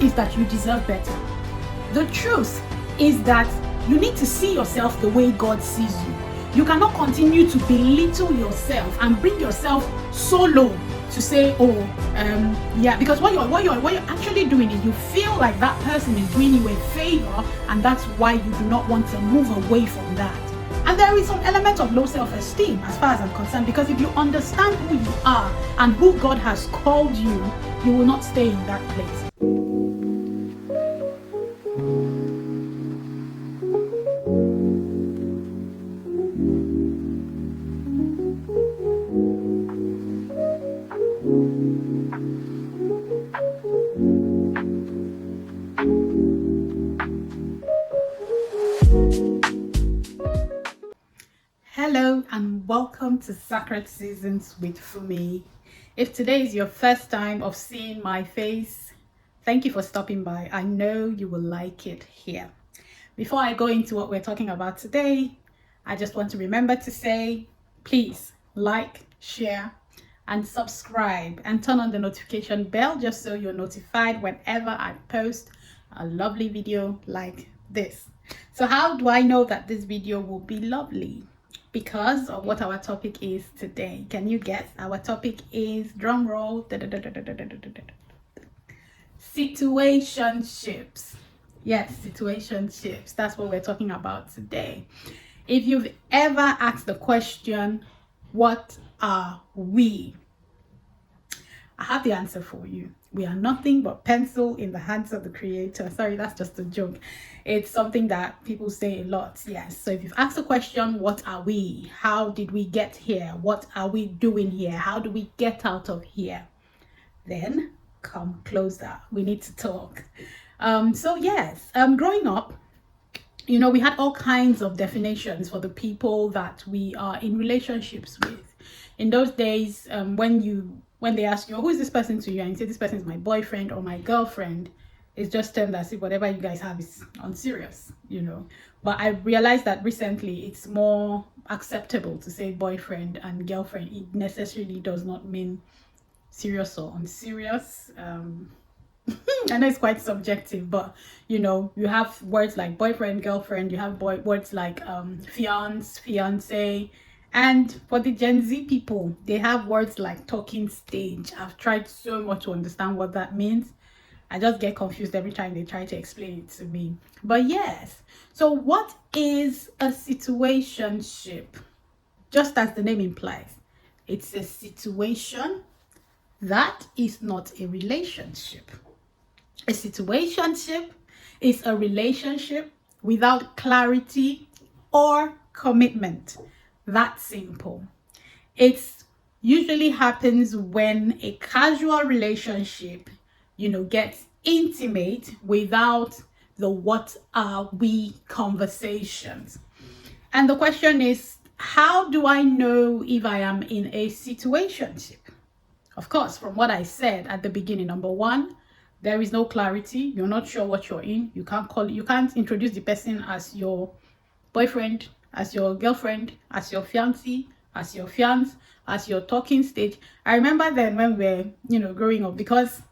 is that you deserve better. The truth is that you need to see yourself the way God sees you. You cannot continue to belittle yourself and bring yourself so low to say, because what you're actually doing is you feel like that person is doing you a favor, and that's why you do not want to move away from that. And there is some element of low self-esteem as far as I'm concerned, because if you understand who you are and who God has called you, you will not stay in that place. Hello and welcome to Sacred Seasons with Fumi. If today is your first time of seeing my face, thank you for stopping by. I know you will like it here. Before I go into what we're talking about today, I just want to remember to say, please like, share, and subscribe, and turn on the notification bell just so you're notified whenever I post a lovely video like this. So how do I know that this video will be lovely? Because of what our topic is today. Can you guess? Our topic is, drum roll, situationships. Yes, situationships. That's what we're talking about today. If you've ever asked the question, what are we? I have the answer for you. We are nothing but pencil in the hands of the creator. Sorry, that's just a joke. It's something that people say a lot. Yes. So if you've asked the question, what are we? How did we get here? What are we doing here? How do we get out of here? Then come closer. We need to talk. Growing up, we had all kinds of definitions for the people that we are in relationships with. In those days, when they ask you, who is this person to you, and you say this person is my boyfriend or my girlfriend, it's just termed as if whatever you guys have is unserious, But I realized that recently it's more acceptable to say boyfriend and girlfriend. It necessarily does not mean serious or unserious. I know it's quite subjective, but you have words like boyfriend, girlfriend, you have words like fiance. And for the Gen Z people, they have words like talking stage. I've tried so much to understand what that means. I just get confused every time they try to explain it to me. But yes, so what is a situationship? Just as the name implies, it's a situation that is not a relationship. A situationship is a relationship without clarity or commitment. That simple. It usually happens when a casual relationship, gets intimate without the what are we conversations. And the question is, how do I know if I am in a situationship? Of course, from what I said at the beginning, number one, there is no clarity. You're not sure what you're in. You can't introduce the person as your boyfriend, as your girlfriend, as your fiancé, as your fiance, as your talking stage. I remember then when we were, growing up, because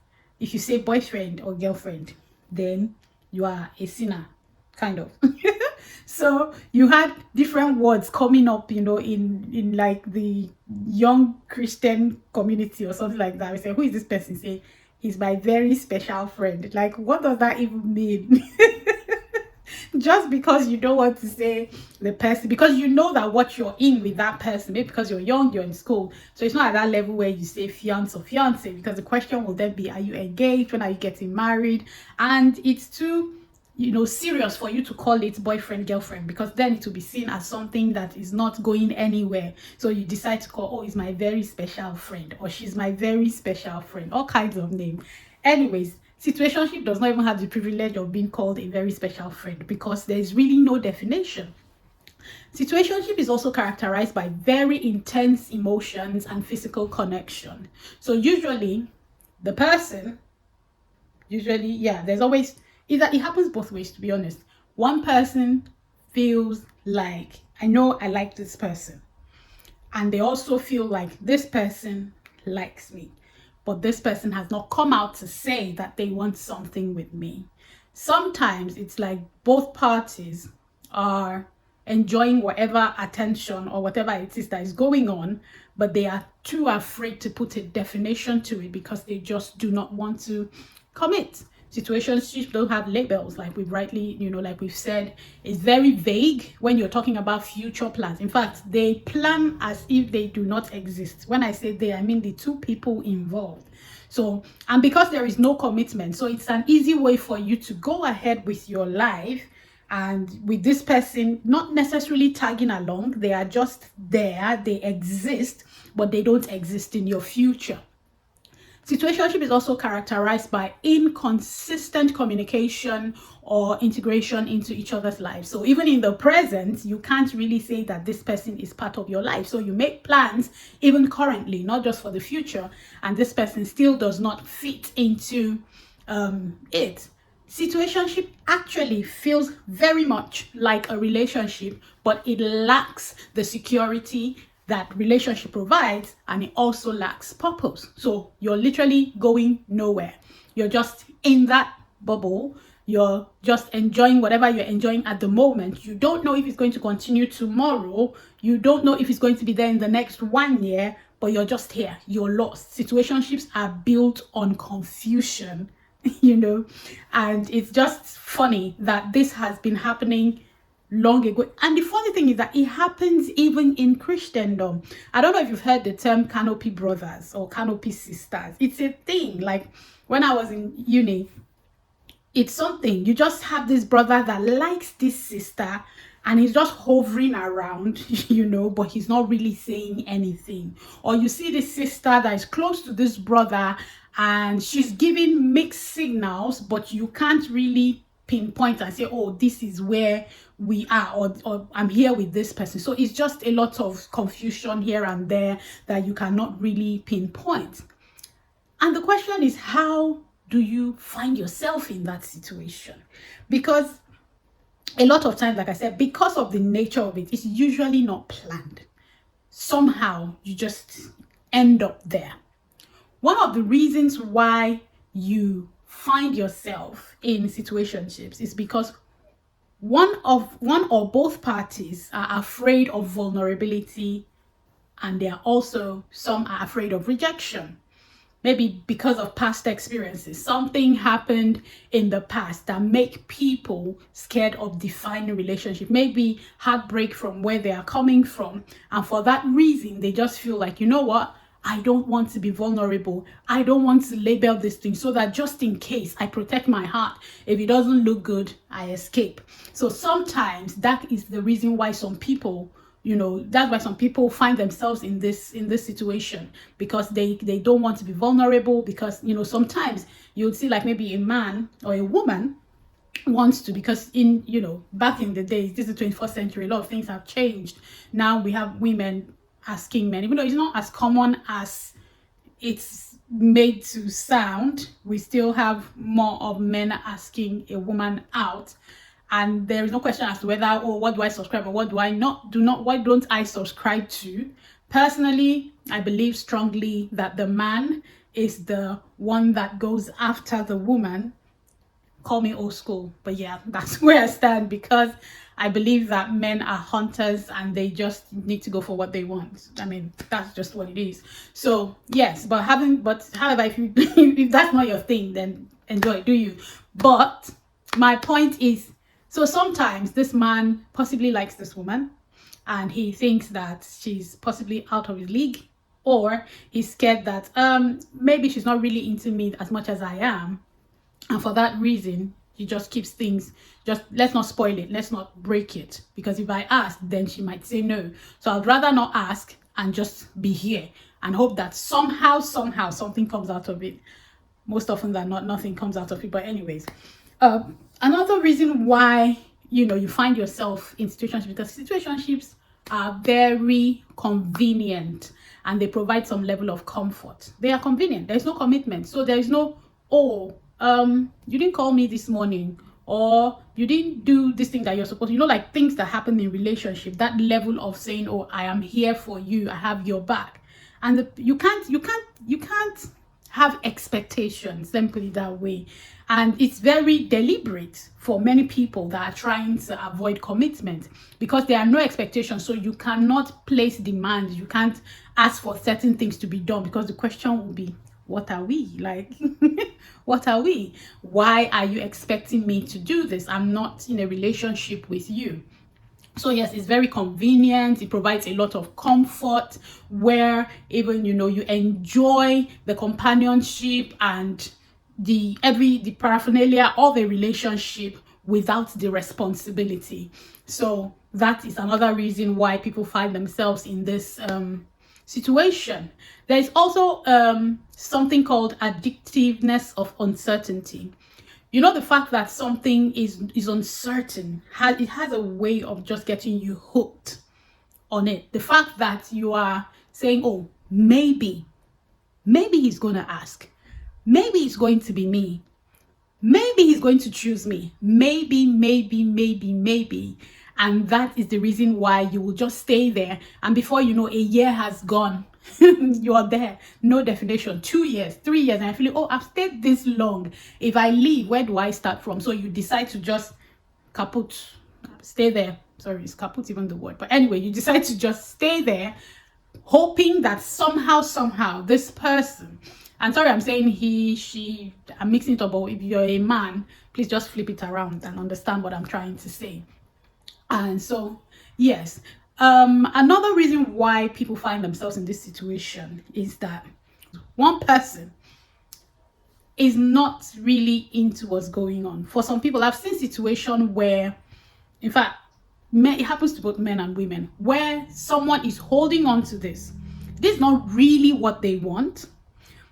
if you say boyfriend or girlfriend, then you are a sinner, kind of. So you had different words coming up, in like the young Christian community or something like that. We say, who is this person? Say, he's my very special friend. Like, what does that even mean? Just because you don't want to say the person, because you know that what you're in with that person, maybe because you're young, you're in school, so it's not at that level where you say fiance or fiance, because the question will then be, are you engaged? When are you getting married? And it's too serious for you to call it boyfriend, girlfriend, because then it will be seen as something that is not going anywhere. So you decide to call, oh, he's my very special friend, or she's my very special friend, all kinds of names. Anyways, situationship does not even have the privilege of being called a very special friend, because there's really no definition. Situationship is also characterized by very intense emotions and physical connection. So usually the person, there's always, either it happens both ways, to be honest. One person feels like, I know I like this person, and they also feel like this person likes me. but this person has not come out to say that they want something with me. Sometimes it's like both parties are enjoying whatever attention or whatever it is that is going on, but they are too afraid to put a definition to it because they just do not want to commit. Situationships don't have labels, like we've rightly, like we've said. It's very vague when you're talking about future plans. In fact, they plan as if they do not exist. When I say they, I mean the two people involved. So, and because there is no commitment, so it's an easy way for you to go ahead with your life and with this person not necessarily tagging along. They are just there, they exist, but they don't exist in your future. Situationship is also characterized by inconsistent communication or integration into each other's lives. So even in the present, you can't really say that this person is part of your life. So you make plans even currently, not just for the future, and this person still does not fit into it. Situationship actually feels very much like a relationship, but it lacks the security that relationship provides, and it also lacks purpose. So you're literally going nowhere. You're just in that bubble. You're just enjoying whatever you're enjoying at the moment. You don't know if it's going to continue tomorrow. You don't know if it's going to be there in the next 1 year, but you're just here. You're lost. Situationships are built on confusion, and it's just funny that this has been happening long ago. And the funny thing is that it happens even in Christendom. I don't know if you've heard the term canopy brothers or canopy sisters. It's a thing. Like when I was in uni, it's something. You just have this brother that likes this sister and he's just hovering around, but he's not really saying anything. Or you see this sister that is close to this brother and she's giving mixed signals, but you can't really pinpoint and say, oh, this is where we are, or I'm here with this person. So it's just a lot of confusion here and there that you cannot really pinpoint. And the question is, how do you find yourself in that situation? Because a lot of times, like I said, because of the nature of it, it's usually not planned. Somehow you just end up there. One of the reasons why you find yourself in situationships is because one or both parties are afraid of vulnerability, and some are afraid of rejection. Maybe because of past experiences, something happened in the past that make people scared of defining relationship. Maybe heartbreak from where they are coming from, and for that reason they just feel like, you know what, I don't want to be vulnerable. I don't want to label this thing, so that just in case, I protect my heart. If it doesn't look good, I escape. So sometimes that is the reason why some people, that's why some people find themselves in this situation, because they don't want to be vulnerable. Because sometimes you'll see like maybe a man or a woman wants to, because back in the days, this is the 21st century, a lot of things have changed. Now we have women asking men, even though it's not as common as it's made to sound, we still have more of men asking a woman out. And there is no question as to whether, what do I subscribe or what do I what don't I subscribe to? Personally, I believe strongly that the man is the one that goes after the woman. Call me old school, but yeah, that's where I stand, because I believe that men are hunters and they just need to go for what they want. I mean, that's just what it is. So yes, however, if that's not your thing, then enjoy, do you? But my point is, so sometimes this man possibly likes this woman and he thinks that she's possibly out of his league, or he's scared that maybe she's not really into me as much as I am. And for that reason, he just keeps things, just let's not spoil it, let's not break it, because if I ask, then she might say no. So I'd rather not ask and just be here and hope that somehow something comes out of it. Most often than not, nothing comes out of it. But anyways, another reason why you find yourself in situationships, because situationships are very convenient and they provide some level of comfort. They are convenient. There's no commitment, so there is no, you didn't call me this morning, or you didn't do this thing that you're supposed to, like things that happen in relationship, that level of saying, I am here for you, I have your back. And you can't have expectations, let me put it that way. And it's very deliberate for many people that are trying to avoid commitment, because there are no expectations. So you cannot place demands, you can't ask for certain things to be done, because the question will be, what are we like? What are we? Why are you expecting me to do this? I'm not in a relationship with you. So yes, it's very convenient. It provides a lot of comfort, where even you enjoy the companionship and the paraphernalia of a relationship without the responsibility. So that is another reason why people find themselves in this situation. There is also something called addictiveness of uncertainty. The fact that something is uncertain, it has a way of just getting you hooked on it. The fact that you are saying, oh, maybe he's going to ask, maybe it's going to be me, maybe he's going to choose me, maybe. And that is the reason why you will just stay there, and before you know, a year has gone. You are there, no definition, 2 years, 3 years, and I feel, oh, I've stayed this long. If I leave, where do I start from? So you decide to just kaput, stay there. Sorry, is kaput even the word? But anyway, you decide to just stay there, hoping that somehow this person, and sorry, I'm saying he, she, I'm mixing it up, but if you're a man, please just flip it around and understand what I'm trying to say. And so, yes, another reason why people find themselves in this situation is that one person is not really into what's going on. For some people, I've seen situations where, in fact, it happens to both men and women, where someone is holding on to this. This is not really what they want,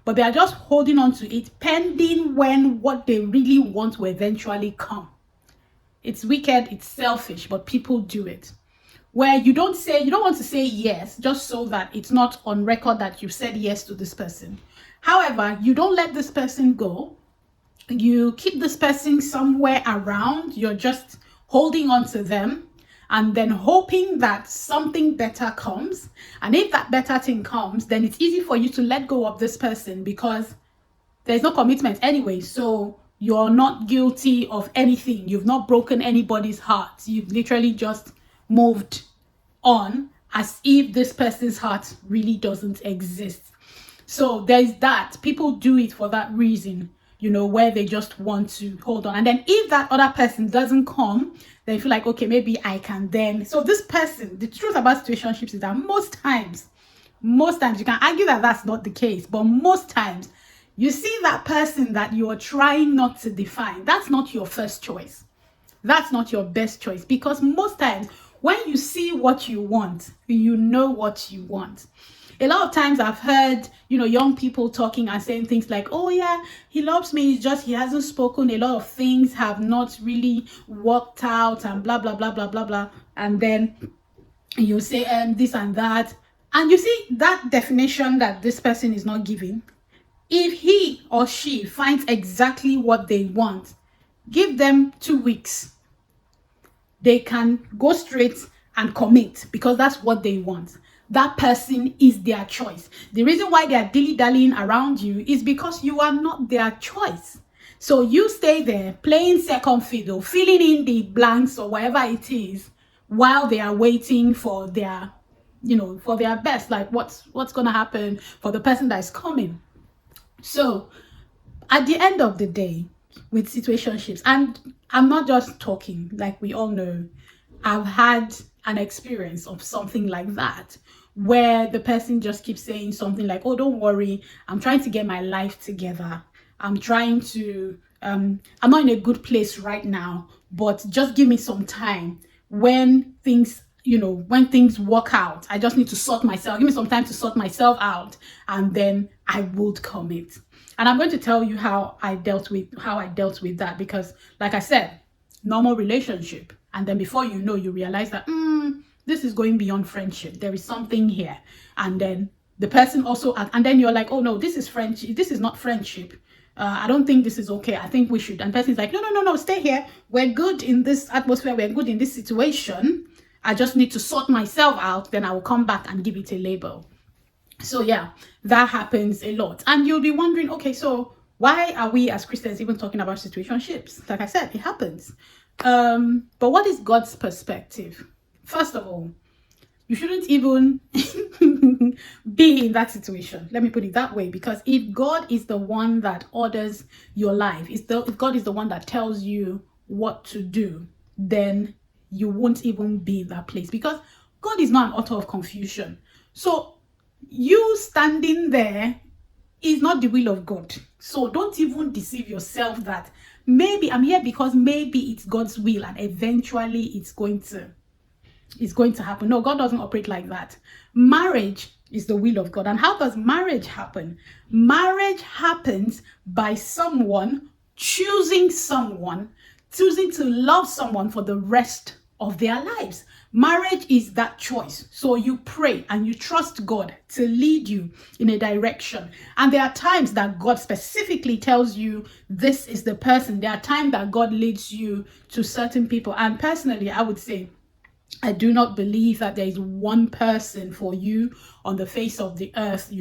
but they are just holding on to it, pending when what they really want will eventually come. It's wicked, it's selfish, but people do it. Where you don't want to say yes, just so that it's not on record that you said yes to this person. However, you don't let this person go. You keep this person somewhere around. You're just holding on to them and then hoping that something better comes. And if that better thing comes, then it's easy for you to let go of this person, because there's no commitment anyway. So you're not guilty of anything. You've not broken anybody's heart. You've literally just moved on as if this person's heart really doesn't exist. So there's that. People do it for that reason, where they just want to hold on. And then if that other person doesn't come, they feel like, okay, maybe I can then. So this person, the truth about situationships is that most times, you can argue that that's not the case, but most times, you see that person that you are trying not to define, that's not your first choice. That's not your best choice, because most times when you see what you want, you know what you want. A lot of times I've heard, young people talking and saying things like, oh yeah, he loves me, it's just he hasn't spoken, a lot of things have not really worked out, and blah, blah, blah, blah, blah, blah. And then you say this and that. And you see that definition that this person is not giving. If he or she finds exactly what they want, give them 2 weeks. They can go straight and commit, because that's what they want. That person is their choice. The reason why they are dilly-dallying around you is because you are not their choice. So you stay there playing second fiddle, filling in the blanks or whatever it is, while they are waiting for their, for their best, like what's going to happen for the person that is coming. So at the end of the day, with situationships, and I'm not just talking, like we all know, I've had an experience of something like that, where the person just keeps saying something like, oh, don't worry, I'm trying to get my life together. I'm trying to, I'm not in a good place right now, but just give me some time. When things, when things work out, I just need to sort myself. Give me some time to sort myself out, and then I would commit. And I'm going to tell you how I dealt with that, because like I said, normal relationship, and then before you know, you realize that this is going beyond friendship. There is something here. And then the person also, and then you're like, oh no, this is friendship. This is not friendship. I don't think this is okay. I think we should. And the person's like, no, stay here. We're good in this atmosphere. We're good in this situation. I just need to sort myself out. Then I will come back and give it a label. So yeah, that happens a lot. And you'll be wondering, okay, so why are we as Christians even talking about situationships? Like I said, it happens. But what is God's perspective? First of all, you shouldn't even be in that situation. Let me put it that way, because if God is the one that orders your life, if God is the one that tells you what to do, then you won't even be in that place, because God is not an author of confusion. So you standing there is not the will of God. So don't even deceive yourself that maybe I'm here because maybe it's God's will and eventually it's going to happen. No, God doesn't operate like that. Marriage is the will of God. And how does marriage happen? Marriage happens by someone choosing to love someone for the rest of their lives. Marriage is that choice. So you pray and you trust God to lead you in a direction. And there are times that God specifically tells you this is the person. There are times that God leads you to certain people. And personally, I would say, I do not believe that there is one person for you on the face of the earth.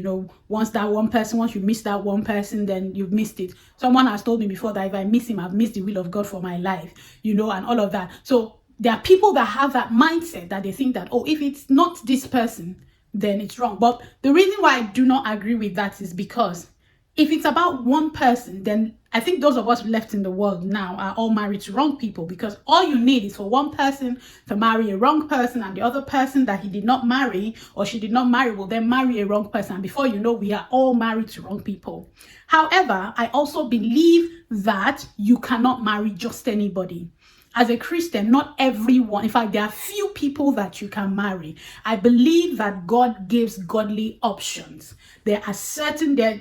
Once you miss that one person, then you've missed it. Someone has told me before that if I miss him, I've missed the will of God for my life, and all of that. So there are people that have that mindset that they think that, oh, if it's not this person, then it's wrong. But the reason why I do not agree with that is because if it's about one person, then I think those of us left in the world now are all married to wrong people, because all you need is for one person to marry a wrong person, and the other person that he did not marry or she did not marry will then marry a wrong person. And before you know, we are all married to wrong people. However, I also believe that you cannot marry just anybody. As a Christian, not everyone, in fact, there are few people that you can marry. I believe that God gives godly options. There are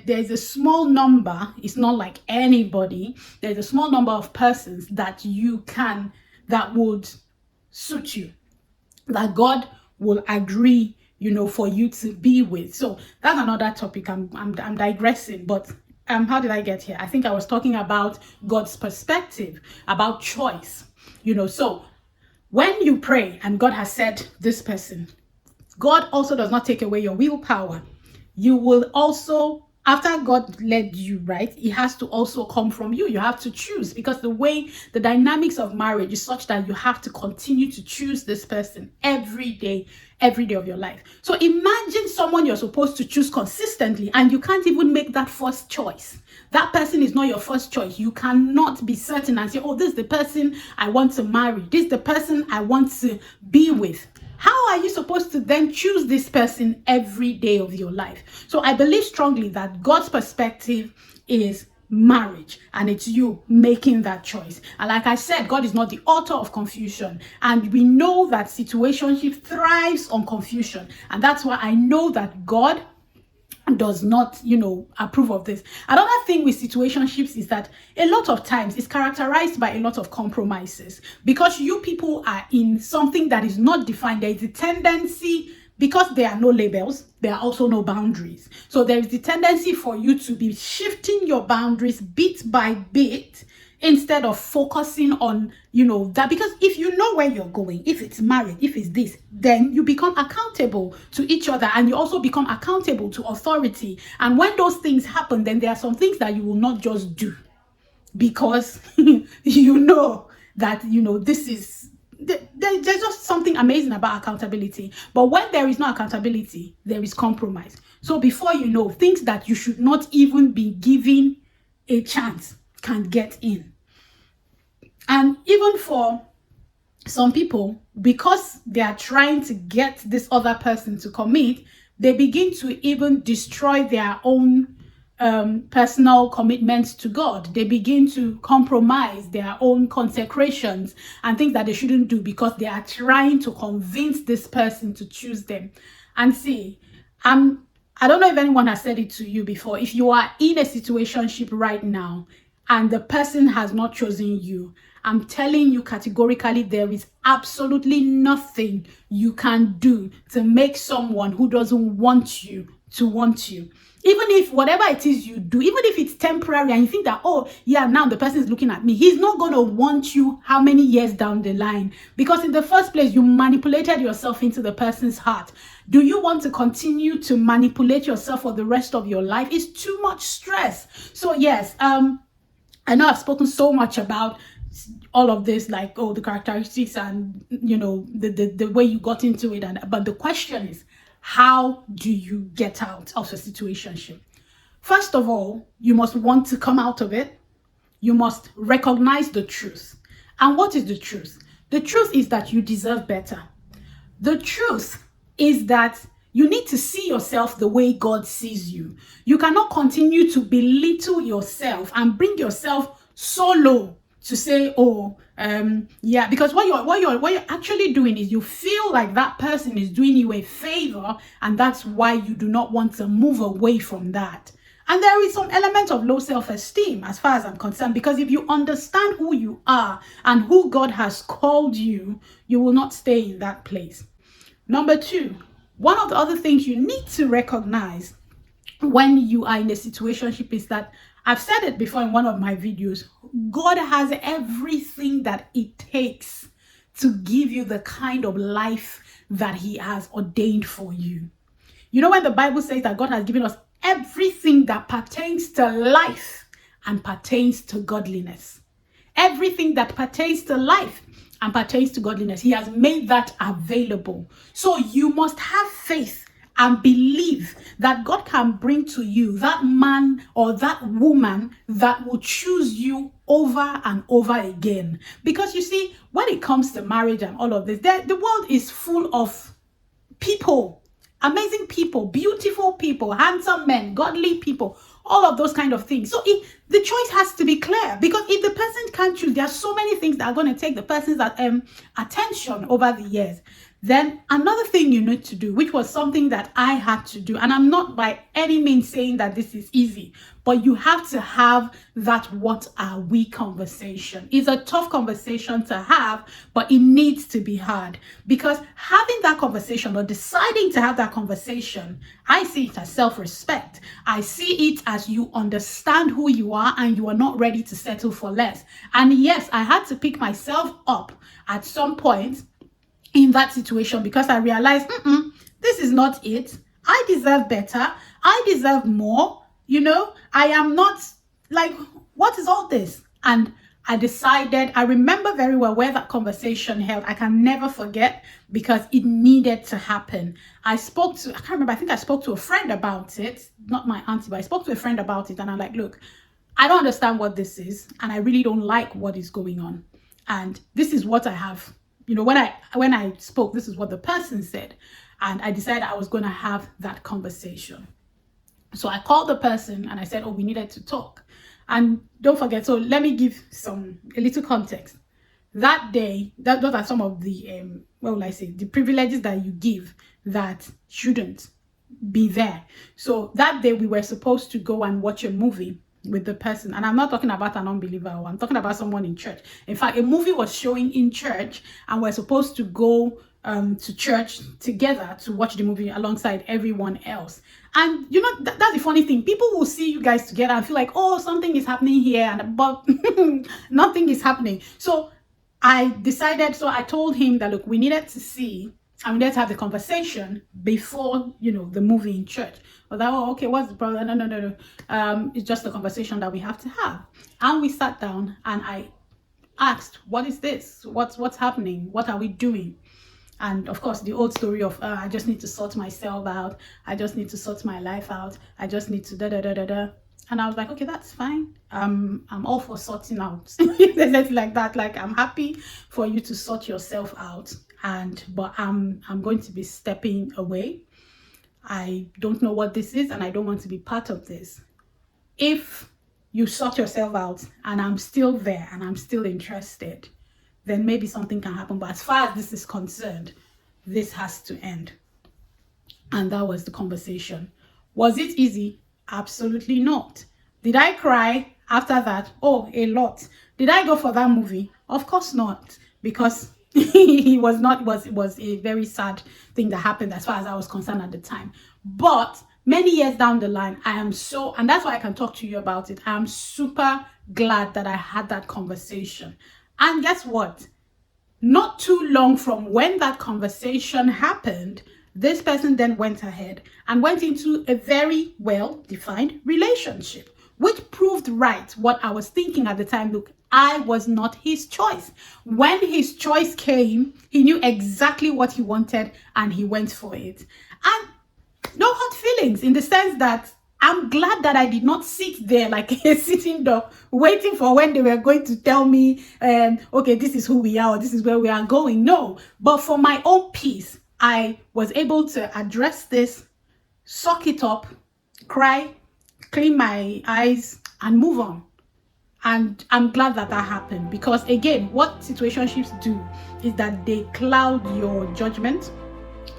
there's a small number, it's not like anybody, there's a small number of persons that that would suit you, that God will agree, for you to be with. So that's another topic. I'm digressing, but how did I get here? I think I was talking about God's perspective, about choice. So when you pray and God has said this person, God also does not take away your willpower. You will also, after God led you, right, it has to also come from you. You have to choose, because the dynamics of marriage is such that you have to continue to choose this person every day of your life. So imagine someone you're supposed to choose consistently and you can't even make that first choice. That person is not your first choice. You cannot be certain and say, oh, this is the person I want to marry. This is the person I want to be with. How are you supposed to then choose this person every day of your life? So I believe strongly that God's perspective is marriage, and it's you making that choice. And like I said, God is not the author of confusion, and we know that situationship thrives on confusion, and that's why I know that God does not approve of this. Another thing with situationships is that a lot of times it's characterized by a lot of compromises, because you people are in something that is not defined. There is a tendency, because there are no labels, there are also no boundaries. So there is the tendency for you to be shifting your boundaries bit by bit, instead of focusing on that, because if you know where you're going, if it's marriage, if it's this, then you become accountable to each other, and you also become accountable to authority. And when those things happen, then there are some things that you will not just do, because that this is there's just something amazing about accountability. But when there is no accountability, there is compromise. So before you know, things that you should not even be given a chance can get in. And even for some people, because they are trying to get this other person to commit, they begin to even destroy their own personal commitments to God. They begin to compromise their own consecrations and things that they shouldn't do, because they are trying to convince this person to choose them. And see, I don't know if anyone has said it to you before. If you are in a situationship right now and the person has not chosen you, I'm telling you categorically, there is absolutely nothing you can do to make someone who doesn't want you to want you. Even if whatever it is you do, even if it's temporary and you think that, oh, yeah, now the person is looking at me, he's not going to want you how many years down the line? Because in the first place, you manipulated yourself into the person's heart. Do you want to continue to manipulate yourself for the rest of your life? It's too much stress. So yes, I know I've spoken so much about all of this, like, oh, the characteristics and, you know, the way you got into it. But the question is, how do you get out of a situationship? First of all, you must want to come out of it. You must recognize the truth. And what is the truth? The truth is that you deserve better. The truth is that you need to see yourself the way God sees you. You cannot continue to belittle yourself and bring yourself so low to say, oh, yeah, because what you're actually doing is you feel like that person is doing you a favor, and that's why you do not want to move away from that. And there is some element of low self-esteem as far as I'm concerned, because if you understand who you are and who God has called you, you will not stay in that place. Number two, one of the other things you need to recognize when you are in a situationship is that, I've said it before in one of my videos, God has everything that it takes to give you the kind of life that he has ordained for you. You know, when the Bible says that God has given us everything that pertains to life and pertains to godliness, everything that pertains to life and pertains to godliness, he has made that available. So you must have faith and believe that God can bring to you that man or that woman that will choose you over and over again. Because you see, when it comes to marriage and all of this, the world is full of people, amazing people, beautiful people, handsome men, godly people, all of those kind of things. So the choice has to be clear, because if the person can't choose, there are so many things that are going to take the person's attention over the years. Then another thing you need to do, which was something that I had to do, and I'm not by any means saying that this is easy, but you have to have that what are we conversation. It's a tough conversation to have, but it needs to be had, because having that conversation or deciding to have that conversation, I see it as self-respect. I see it as you understand who you are and you are not ready to settle for less. And yes, I had to pick myself up at some point in that situation, because I realized, this is not it. I deserve better. I deserve more. You know, I am not like, what is all this? And I decided, I remember very well where that conversation held. I can never forget, because it needed to happen. I can't remember, I think I spoke to a friend about it, not my auntie, but I spoke to a friend about it. And I'm like, look, I don't understand what this is, and I really don't like what is going on. And this is what I have. You know, when I spoke, this is what the person said. And I decided I was going to have that conversation. So I called the person and I said, oh, we needed to talk. And don't forget, so let me give a little context. That day, those are some of the, what will I say, the privileges that you give that shouldn't be there. So that day we were supposed to go and watch a movie with the person, and I'm not talking about an unbeliever, I'm talking about someone in church. In fact, a movie was showing in church, and we're supposed to go to church together to watch the movie alongside everyone else. And you know, that's the funny thing, people will see you guys together and feel like, oh, something is happening here, but nothing is happening. So I decided, so I told him that, look, we needed to see, and we needed to have the conversation before, you know, the movie in church. I was like, oh, okay, what's the problem? No. It's just a conversation that we have to have. And we sat down and I asked, what is this? What's happening? What are we doing? And of course, the old story of, I just need to sort myself out. I just need to sort my life out. I just need to da-da-da-da-da. And I was like, okay, that's fine. I'm all for sorting out. It's like that. Like, I'm happy for you to sort yourself out. But I'm going to be stepping away. I don't know what this is, and I don't want to be part of this. If you sort yourself out and I'm still there and I'm still interested, then maybe something can happen. But as far as this is concerned, this has to end. And that was the conversation. Was it easy? Absolutely not. Did I cry after that? Oh, a lot. Did I go for that movie? Of course not, because it was a very sad thing that happened as far as I was concerned at the time. But many years down the line, and that's why I can talk to you about it. I'm super glad that I had that conversation. And guess what? Not too long from when that conversation happened, this person then went ahead and went into a very well-defined relationship, which proved right what I was thinking at the time. Look, I was not his choice. When his choice came, he knew exactly what he wanted and he went for it. And no hard feelings, in the sense that I'm glad that I did not sit there like a sitting dog waiting for when they were going to tell me, okay, this is who we are, or this is where we are going. No, but for my own peace, I was able to address this, suck it up, cry, clean my eyes, and move on. And I'm glad that that happened, because again, what situationships do is that they cloud your judgment,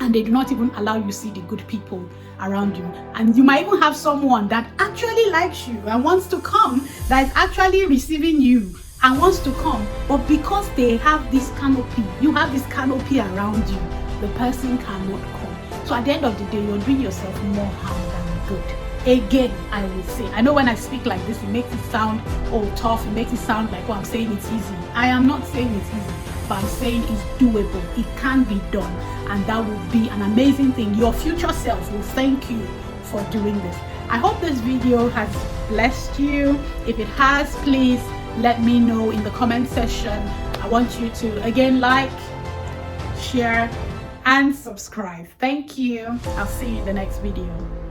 and they do not even allow you see the good people around you. And you might even have someone that actually likes you and wants to come, that is actually receiving you and wants to come, but because they have this canopy, you have this canopy around you, the person cannot come. So at the end of the day, you're doing yourself more harm than good. Again, I will say, I know when I speak like this, it makes it sound tough, it makes it sound like, I'm saying it's easy. I am not saying it's easy, but I'm saying it's doable. It can be done, and that will be an amazing thing. Your future self will thank you for doing this. I hope this video has blessed you. If it has, please let me know in the comment section. I want you to again like, share, and subscribe. Thank you. I'll see you in the next video.